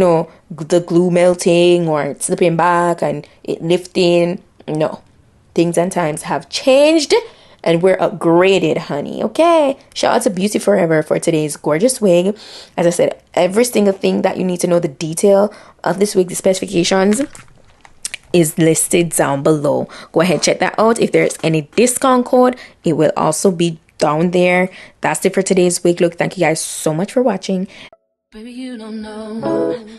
know, the glue melting or slipping back and it lifting. No, things and times have changed and we're upgraded, honey. Okay, shout out to Beauty Forever for today's gorgeous wig. As I said, every single thing that you need to know, the detail of this wig, the specifications, is listed down below. Go ahead, check that out. If there's any discount code, it will also be down there. That's it for today's wig look. Thank you guys so much for watching. Baby, you don't know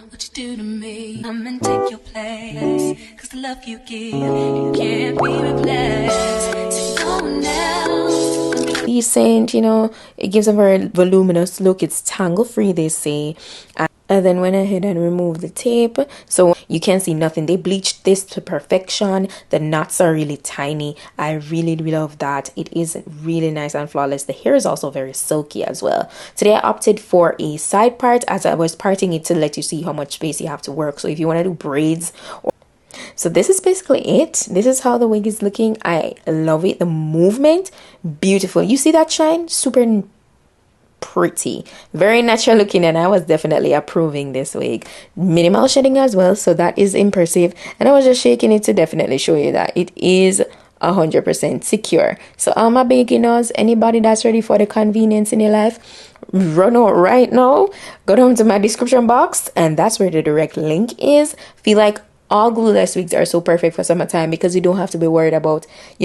what you do to me. Come and take your place, cause the love you give, it can't be replaced. So no one else. Decent, you know, it gives a very voluminous look. It's tangle free, they say. And then went ahead and removed the tape, so you can see nothing. They bleached this to perfection. The knots are really tiny. I really love that. It is really nice and flawless. The hair is also very silky as well. Today I opted for a side part, as I was parting it to let you see how much space you have to work. So if you want to do braids, so this is basically it. This is how the wig is looking. I love it. The movement, beautiful. You see that shine? Super pretty, very natural looking, and I was definitely approving this wig. Minimal shedding as well, so that is impressive. And I was just shaking it to definitely show you that it is 100% secure. So all my beginners, anybody that's ready for the convenience in your life, run out right now, go down to my description box, and that's where the direct link is. Feel like all glueless wigs are so perfect for summertime because you don't have to be worried about, you